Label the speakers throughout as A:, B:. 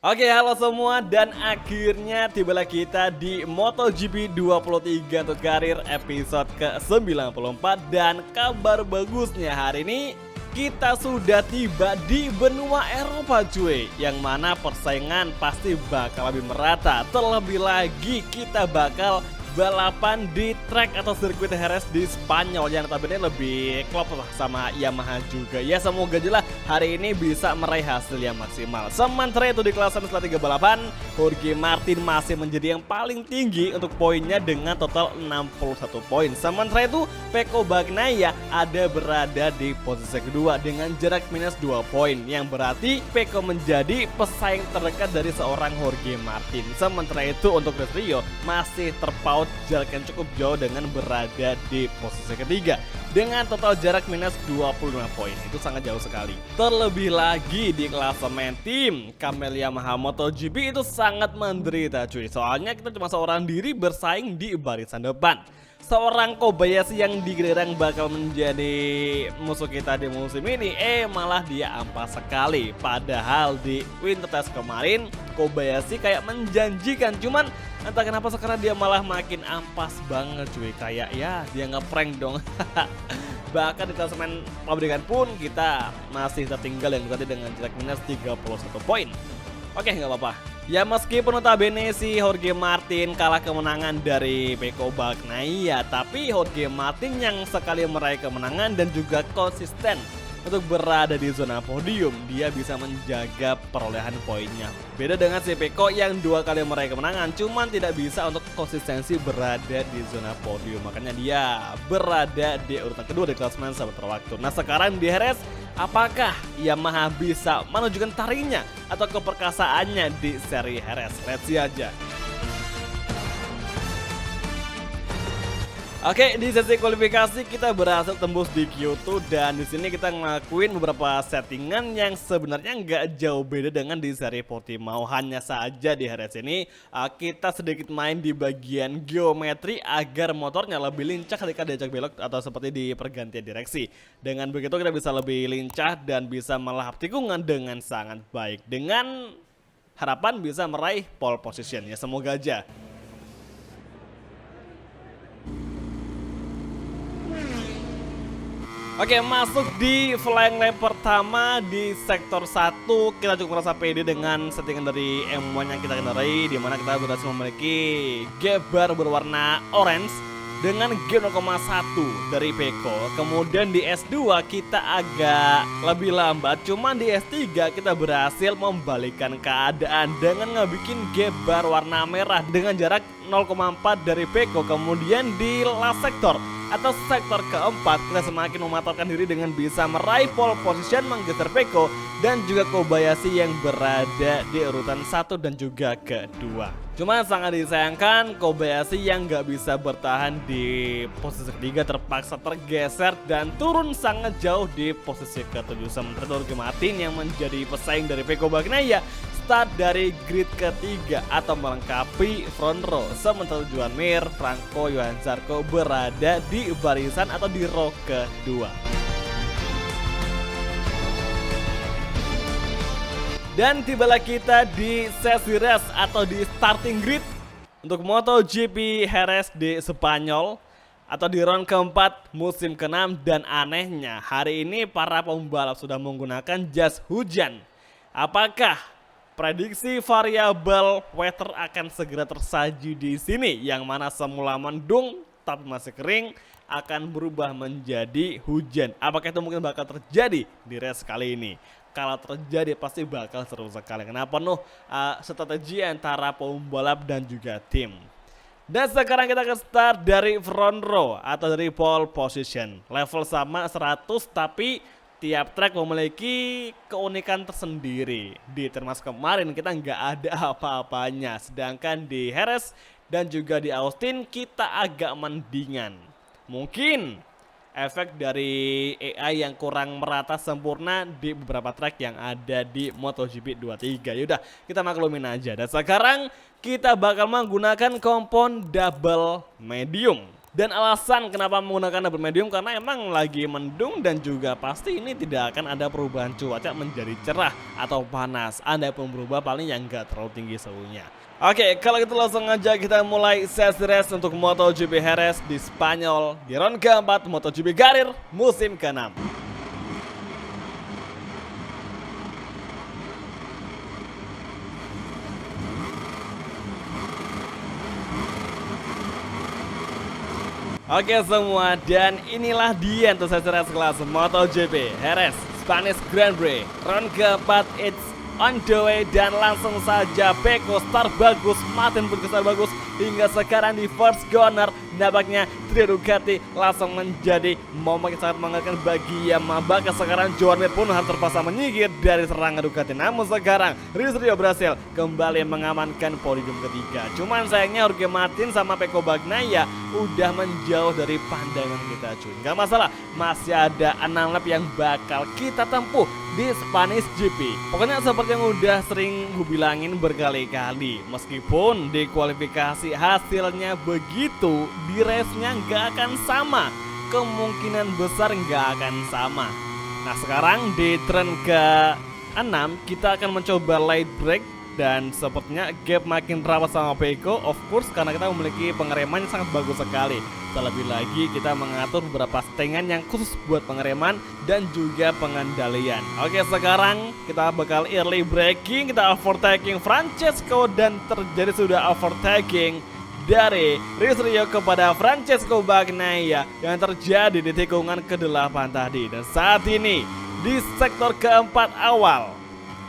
A: Oke, halo semua dan akhirnya tibalah kita di MotoGP 23 untuk karir episode ke-94 dan kabar bagusnya hari ini kita sudah tiba di benua Eropa cuy, yang mana persaingan pasti bakal lebih merata. Terlebih lagi kita bakal balapan di track atau sirkuit Jerez di Spanyol yang notabene lebih klop lah sama Yamaha juga. Ya semoga aja lah hari ini bisa meraih hasil yang maksimal. Sementara itu di klasemen setelah 3 balapan, Jorge Martin masih menjadi yang paling tinggi untuk poinnya dengan total 61 poin. Sementara itu Pecco Bagnaia ada berada di posisi kedua dengan jarak minus 2 poin, yang berarti Pecco menjadi pesaing terdekat dari seorang Jorge Martin. Sementara itu untuk De Vries masih terpaut jarak yang cukup jauh dengan berada di posisi ketiga dengan total jarak minus 25 poin. Itu sangat jauh sekali. Terlebih lagi di klasemen tim, Kamel Yamaha MotoGP itu sangat menderita cuy. Soalnya kita cuma seorang diri bersaing di barisan depan. Seorang Kobayashi yang digadang bakal menjadi musuh kita di musim ini, malah dia ampas sekali. Padahal di Winter Test kemarin Kobayashi kayak menjanjikan, cuman entah kenapa sekarang dia malah makin ampas banget cuy. Kayak ya dia ngeprank dong. Bahkan di klasemen pabrikan pun kita masih tertinggal yang tadi dengan jarak minus 31 poin. Oke, nggak apa-apa. Ya meskipun notabene si Jorge Martin kalah kemenangan dari Pecco Bagnaia, tapi Jorge Martin yang sekali meraih kemenangan dan juga konsisten untuk berada di zona podium, dia bisa menjaga perolehan poinnya. Beda dengan si Pecco yang 2 kali meraih kemenangan, cuman tidak bisa untuk konsistensi berada di zona podium. Makanya dia berada di urutan kedua di klasemen sementara waktu. Nah sekarang di Jerez, apakah Yamaha bisa menunjukkan taringnya atau keperkasaannya di seri Jerez? Let's see aja. Oke, di sesi kualifikasi kita berhasil tembus di Kyoto dan di sini kita ngelakuin beberapa settingan yang sebenarnya nggak jauh beda dengan di seri Portimao. Hanya saja di Jerez ini kita sedikit main di bagian geometri agar motornya lebih lincah ketika diajak belok atau seperti di pergantian direksi. Dengan begitu kita bisa lebih lincah dan bisa melahap tikungan dengan sangat baik, dengan harapan bisa meraih pole position. Ya semoga aja. Oke, masuk di flying lap pertama di sektor 1. Kita cukup merasa pede dengan settingan dari M1 yang kita kendarai, di mana kita berhasil memiliki gap bar berwarna orange dengan gap 0,1 dari Pecco. Kemudian di S2 kita agak lebih lambat, cuman di S3 kita berhasil membalikkan keadaan dengan ngebikin gap bar warna merah dengan jarak 0,4 dari Pecco. Kemudian di last sektor atau sektor keempat kita semakin mematokkan diri dengan bisa meraih pole position, menggeser Pecco dan juga Kobayashi yang berada di urutan 1 dan juga kedua. Cuma sangat disayangkan Kobayashi yang nggak bisa bertahan di posisi ketiga terpaksa tergeser dan turun sangat jauh di posisi ke-7. Sementara Jorge Martin yang menjadi pesaing dari Pecco Bagnaia start dari grid ketiga atau melengkapi front row. Sementara Joan Mir, Franco, Johan Zarco berada di barisan atau di row kedua. Dan tibalah kita di sesi race atau di starting grid untuk MotoGP Jerez di Spanyol atau di round keempat musim ke-6. Dan anehnya hari ini para pembalap sudah menggunakan jas hujan. Apakah prediksi variabel weather akan segera tersaji di sini, yang mana semula mendung tapi masih kering akan berubah menjadi hujan? Apakah itu mungkin bakal terjadi di race kali ini? Kalau terjadi pasti bakal seru sekali karena penuh strategi antara pembalap dan juga tim. Dan sekarang kita ke start dari front row atau dari pole position. Level sama 100 tapi tiap track memiliki keunikan tersendiri. Di Termas kemarin kita nggak ada apa-apanya, sedangkan di Jerez dan juga di Austin kita agak mendingan. Mungkin efek dari AI yang kurang merata sempurna di beberapa track yang ada di MotoGP 23. Yaudah, kita maklumin aja. Dan sekarang kita bakal menggunakan kompon double medium Dan alasan kenapa menggunakan double medium karena emang lagi mendung dan juga pasti ini tidak akan ada perubahan cuaca menjadi cerah atau panas. Ada pun berubah paling yang nggak terlalu tinggi suhunya. Oke, kalau gitu langsung aja kita mulai sesi race untuk MotoGP Jerez di Spanyol di round keempat MotoGP Karir musim ke-6. Oke semua, dan inilah dia untuk sesi race kelas MotoGP Jerez Spanish Grand Prix round keempat. It's on the way dan langsung saja Pecco start bagus, Martin pun start bagus hingga sekarang di first corner. Nampaknya trio Ducati langsung menjadi momen yang sangat mengerikan bagi Yamaha. Bahkan sekarang Joan Mir pun harus terpaksa menyingkir dari serangan Ducati. Namun sekarang Rizrio berhasil kembali mengamankan podium ketiga. Cuman sayangnya Jorge Martin sama Pecco Bagnaia udah menjauh dari pandangan kita cuy. Gak masalah, masih ada 6 lap yang bakal kita tempuh di Spanish GP. Pokoknya seperti yang udah sering gue bilangin berkali-kali, meskipun di kualifikasi hasilnya begitu, di race-nya nggak akan sama, kemungkinan besar nggak akan sama. Nah sekarang di turn ke-6 kita akan mencoba light break dan sepertinya gap makin rapat sama Pecco, of course karena kita memiliki pengereman yang sangat bagus sekali. Terlebih lagi kita mengatur beberapa setengan yang khusus buat pengereman dan juga pengendalian. Oke, sekarang kita bakal early braking, kita overtaking Francesco dan terjadi sudah overtaking dari Rizrio kepada Francesco Bagnaia yang terjadi di tikungan ke-8 tadi. Dan saat ini di sektor keempat awal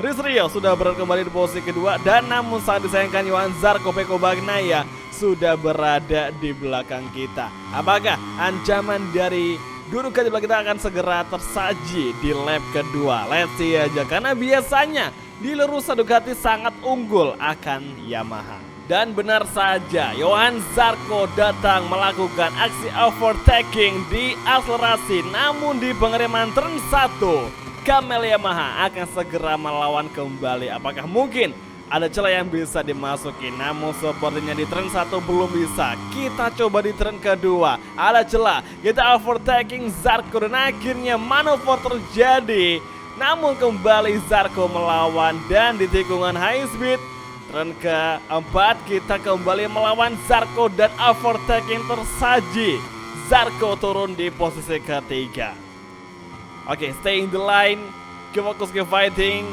A: Rizrio sudah berada kembali di posisi kedua, dan namun saat disayangkan Johan Zarco Pecco Bagnaia sudah berada di belakang kita. Apakah ancaman dari Ducati di belakang kita akan segera tersaji di lap kedua? Let's see aja, karena biasanya di lurusan Ducati sangat unggul akan Yamaha. Dan benar saja, Johan Zarco datang melakukan aksi overtaking di akselerasi, namun di pengereman turn 1 Kamel Yamaha akan segera melawan kembali. Apakah mungkin ada celah yang bisa dimasuki? Namun sepertinya di turn 1 belum bisa. Kita coba di turn kedua, ada celah, kita overtaking Zarco dan akhirnya manuver terjadi. Namun kembali Zarco melawan dan di tikungan high speed turn keempat kita kembali melawan Zarco dan overtaking tersaji. Zarco turun di posisi ketiga. Oke, stay in the line, ke fokus ke fighting.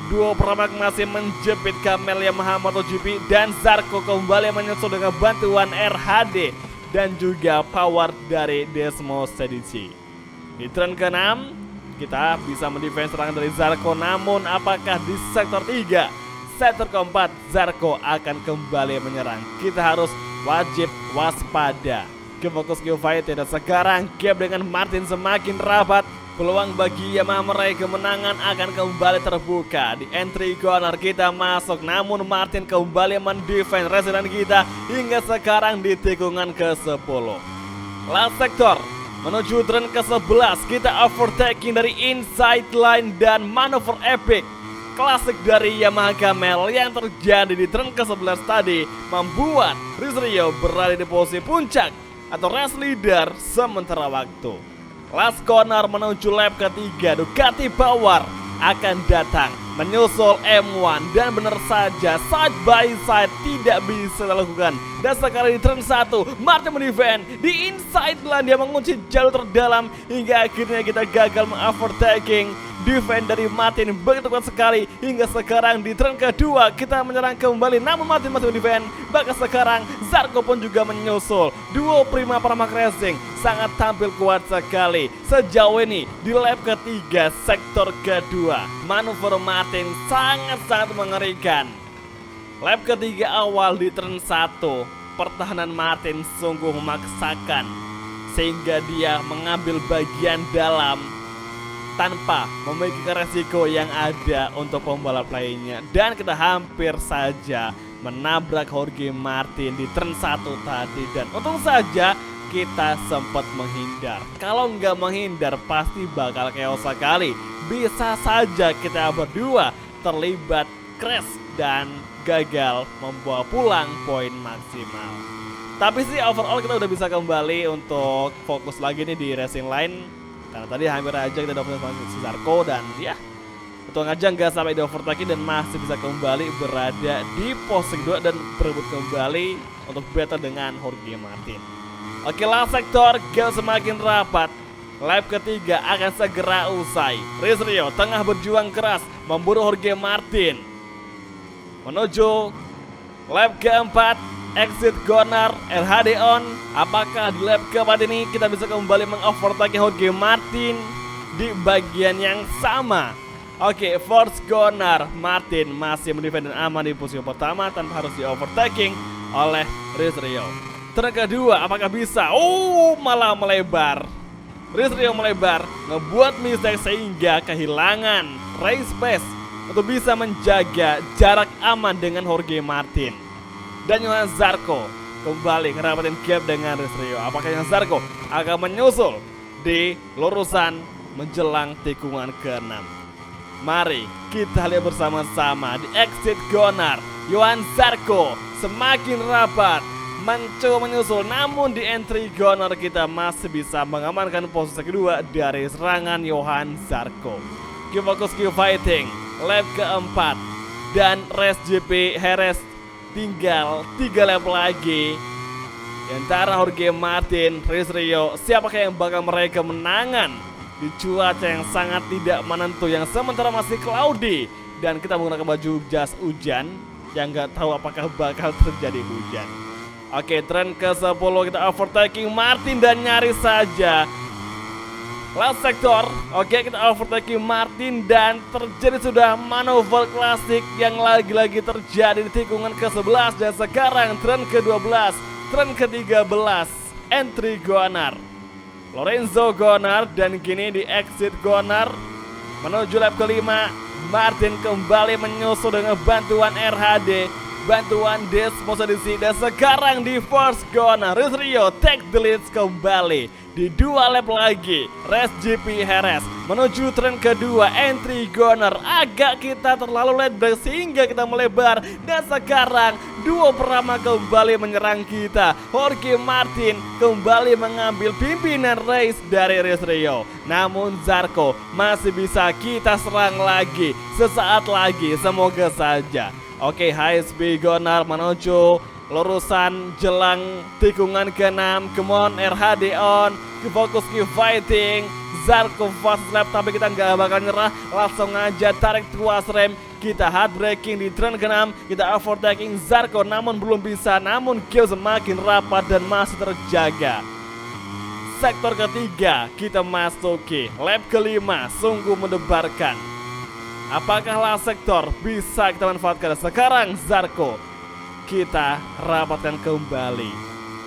A: Duo pertama masih menjepit Kamel Yamaha MotoGP dan Zarco kembali menyusul dengan bantuan RHD dan juga power dari Desmo Stedici. Di turn ke-6 kita bisa mendefense serangan dari Zarco, namun apakah di sektor 3, sektor keempat Zarco akan kembali menyerang? Kita harus wajib waspada. Ke fokus ke fight dan sekarang gap dengan Martin semakin rapat. Peluang bagi Yamaha meraih kemenangan akan kembali terbuka. Di entry corner kita masuk, namun Martin kembali mendefend residen kita hingga sekarang di tikungan ke-10. Last sektor menuju turn ke-11 kita overtaking dari inside line dan manuver epic klasik dari Yamaha Kamel yang terjadi di turn ke-11 tadi membuat Rizrio berada di posisi puncak atau race leader sementara waktu. Last corner menuju lap ketiga, Ducati Power akan datang menyusul M1 dan benar saja side by side tidak bisa dilakukan. Dan sekarang di turn 1 Martin mendefend di inside line, dia mengunci jalur terdalam hingga akhirnya kita gagal mengovertaking. Defend dari Martin begitu kuat sekali hingga sekarang di turn kedua kita menyerang kembali, namun Martin masih defend. Bahkan sekarang Zarco pun juga menyusul. Duo Prima Pramac Racing sangat tampil kuat sekali sejauh ini di lap ketiga sektor kedua. Manuver Martin sangat-sangat mengerikan. Lap ketiga awal di turn 1 pertahanan Martin sungguh memaksakan sehingga dia mengambil bagian dalam tanpa memikirkan resiko yang ada untuk pembalap lainnya. Dan kita hampir saja menabrak Jorge Martin di turn 1 tadi. Dan untung saja kita sempat menghindar. Kalau nggak menghindar pasti bakal chaos sekali. Bisa saja kita berdua terlibat crash dan gagal membawa pulang poin maksimal. Tapi sih overall kita udah bisa kembali untuk fokus lagi nih di racing line. Karena tadi hampir aja kita dapat si Zarko dan ya untung aja nggak sampai di overtaking dan masih bisa kembali berada di posisi kedua dan berebut kembali untuk battle dengan Jorge Martin. Oke, last sektor game semakin rapat. Lap ketiga akan segera usai. Rizrio tengah berjuang keras memburu Jorge Martin menuju lap keempat. Exit corner, RHD on. Apakah di lap keempat ini kita bisa kembali mengovertake Jorge Martin di bagian yang sama? Oke, first corner, Martin masih mendefend dan aman di posisi pertama tanpa harus di overtaking oleh Rizrio. Turn kedua, apakah bisa? Malah melebar. Rizrio melebar, ngebuat mistake sehingga kehilangan race space untuk bisa menjaga jarak aman dengan Jorge Martin. Dan Johan Zarco kembali ngerapatin gap dengan Rizrio. Apakah Johan Zarco akan menyusul di lurusan menjelang tikungan ke-6? Mari kita lihat bersama-sama di exit corner. Johan Zarco semakin rapat mencoba menyusul, namun di entry corner kita masih bisa mengamankan posisi kedua dari serangan Johan Zarco. Fokus fighting lap keempat dan race GP Jerez tinggal 3 lap lagi. Di antara Jorge Martin, Rizrio, siapakah yang bakal mereka menangan di cuaca yang sangat tidak menentu yang sementara masih cloudy dan kita menggunakan baju jas hujan yang nggak tahu apakah bakal terjadi hujan. Oke, tren ke-10 kita overtaking Martin dan nyaris saja last sektor. Oke, kita overtaking Martin dan terjadi sudah manuver klasik yang lagi-lagi terjadi di tikungan ke-11 dan sekarang tren ke-12, tren ke-13, entry corner. Lorenzo corner dan kini di exit corner menuju lap kelima. Martin kembali menyusul dengan bantuan RHD, bantuan disposisi dan sekarang di first corner Rizrio take the lead kembali. Di 2 lap lagi race GP Jerez menuju tren kedua entry corner. Agak kita terlalu late break sehingga kita melebar dan sekarang duo Prama kembali menyerang kita. Jorge Martin kembali mengambil pimpinan race dari Rizrio, namun Zarco masih bisa kita serang lagi sesaat lagi, semoga saja. Oke, high speed corner menuju lurusan jelang tikungan ke-6. Come on, RHD on. Fokus ke fighting. Zarco fast lap tapi kita nggak bakal nyerah. Langsung aja tarik tuas rem. Kita hard braking di tren ke-6. Kita overtaking Zarco namun belum bisa. Namun kill semakin rapat dan masih terjaga. Sektor ketiga kita masuki lap kelima. Sungguh mendebarkan. Apakah last sektor bisa kita manfaatkan? Sekarang Zarco kita rapatkan kembali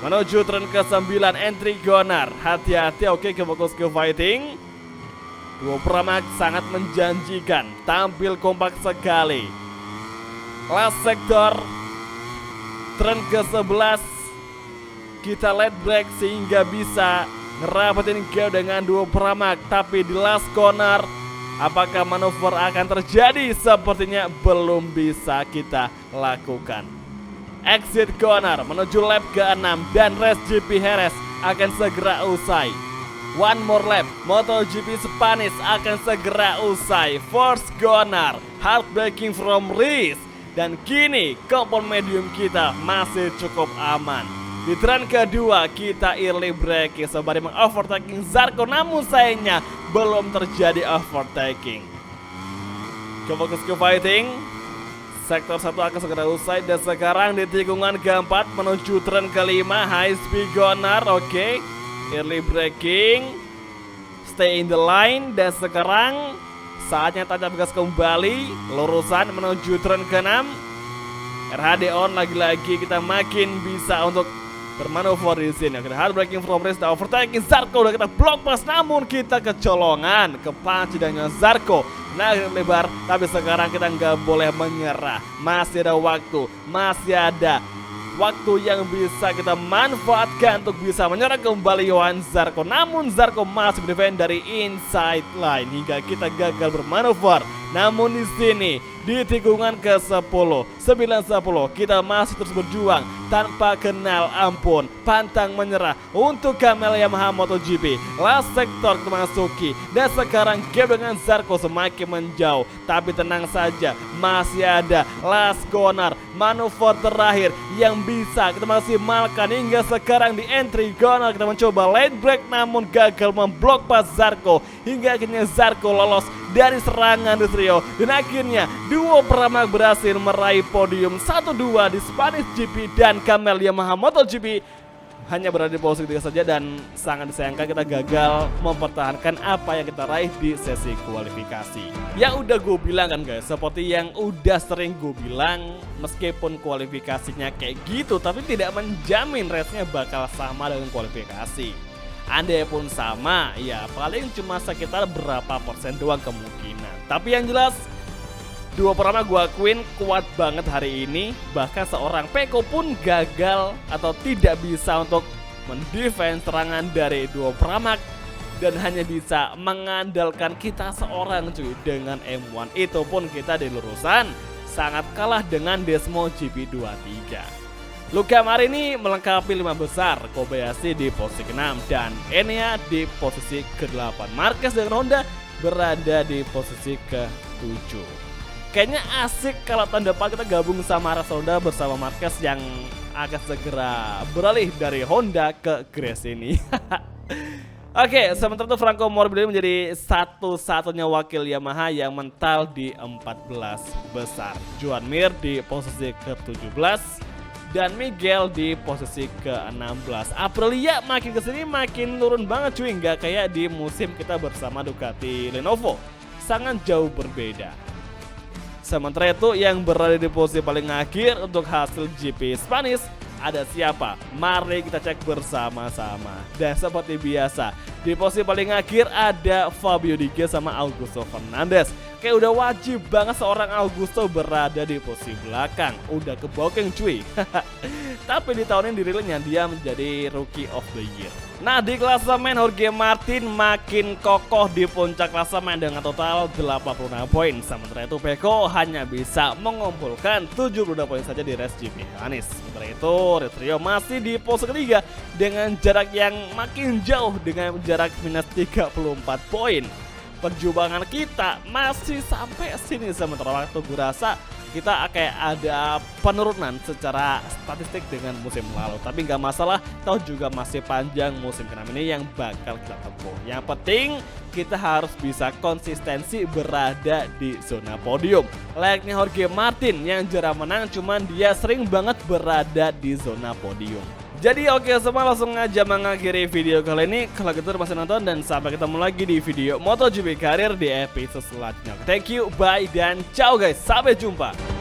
A: menuju tren ke-9 entry corner. Hati-hati, oke, fokus ke fighting. Duo Pramac sangat menjanjikan, tampil kompak sekali. Last sektor tren ke-11 kita let break sehingga bisa ngerapatin gap dengan duo Pramac. Tapi di last corner apakah manuver akan terjadi? Sepertinya belum bisa kita lakukan. Exit corner menuju lap ke-6 dan race GP Jerez akan segera usai. One more lap, MotoGP Spanish akan segera usai. First corner, hard braking from Riz. Dan kini kompon medium kita masih cukup aman. Di tren kedua kita early braking sembari mengovertaking Zarco, namun sayangnya belum terjadi overtaking. Fokus ke fighting. Sektor 1 akan segera usai dan sekarang di tikungan keempat menuju tren kelima high speed corner. Oke, early braking, stay in the line dan sekarang saatnya tancap gas kembali lurusan menuju tren ke-6. RHD on lagi-lagi, kita makin bisa untuk bermanuver di sini. Kita hard braking from race, overtaking Zarco udah kita block pas namun kita kecolongan kepanci dengan Zarco. Nah, lebar, tapi sekarang kita nggak boleh menyerah. Masih ada waktu, masih ada waktu yang bisa kita manfaatkan untuk bisa menyerang kembali Johan Zarco. Namun Zarco masih berdefend dari inside line hingga kita gagal bermanuver Namun di sini di tikungan ke-10, 9-10 kita masih terus berjuang tanpa kenal ampun, pantang menyerah untuk Kamel Yamaha MotoGP. Last sektor kita masuki dan sekarang gap dengan Zarco semakin menjauh. Tapi tenang saja, masih ada last corner, manuver terakhir yang bisa kita maksimalkan. Hingga sekarang di entry corner kita mencoba late break namun gagal memblok pas Zarco. Hingga akhirnya Zarco lolos dari serangan Ritrio dan akhirnya duo Pramac berhasil meraih podium 1-2 di Spanish GP dan Kamel Yamaha MotoGP hanya berada di posisi 3 saja dan sangat disayangkan kita gagal mempertahankan apa yang kita raih di sesi kualifikasi. Ya udah gue bilang kan guys, seperti yang udah sering gue bilang, meskipun kualifikasinya kayak gitu tapi tidak menjamin race-nya bakal sama dengan kualifikasi. Andai pun sama, ya paling cuma sekitar berapa persen doang kemungkinan. Tapi yang jelas duo pertama gue akuin kuat banget hari ini. Bahkan seorang Peko pun gagal atau tidak bisa untuk mendefense serangan dari duo Pramac dan hanya bisa mengandalkan kita seorang cuy dengan M1. Itu pun kita di lurusan sangat kalah dengan Desmo GP23. Luka Marini melengkapi 5 besar, Kobayashi di posisi ke-6 dan Enea di posisi ke-8. Marquez dengan Honda berada di posisi ke-7. Kayaknya asik kalau tahun depan kita gabung sama Ras Honda bersama Marquez yang akan segera beralih dari Honda ke Grace ini. Oke, sementara itu Franco Morbidelli menjadi satu-satunya wakil Yamaha yang mental di 14 besar. Joan Mir di posisi ke-17 dan Miguel di posisi ke-16. Aprilia makin kesini makin turun banget cuy, nggak kayak di musim kita bersama Ducati Lenovo. Sangat jauh berbeda. Sementara itu yang berada di posisi paling akhir untuk hasil GP Spanish ada siapa? Mari kita cek bersama-sama. Dan seperti biasa, di posisi paling akhir ada Fabio Diga sama Augusto Fernandez. Kayak udah wajib banget seorang Augusto berada di posisi belakang. Udah kebokeng cuy. Tapi di tahun ini dirilisnya dia menjadi Rookie of the Year. Nah di klasemen Jorge Martin makin kokoh di puncak klasemen dengan total 86 poin. Sementara itu Peko hanya bisa mengumpulkan 72 poin saja di race GP Hanis. Sementara itu Ritrio masih di posisi ketiga dengan jarak yang makin jauh dengan jarak minus 34 poin. Perjuangan kita masih sampai sini, sementara waktu gue rasa kita kayak ada penurunan secara statistik dengan musim lalu. Tapi nggak masalah, toh juga masih panjang musim ke-6 ini yang bakal kita tempuh. Yang penting kita harus bisa konsistensi berada di zona podium. Layaknya Jorge Martin yang jarang menang, cuman dia sering banget berada di zona podium. Jadi oke semua, langsung aja mengakhiri video kali ini. Kalau gitu masih nonton dan sampai ketemu lagi di video MotoGP Karir di episode selanjutnya. Thank you, bye dan ciao guys, sampai jumpa.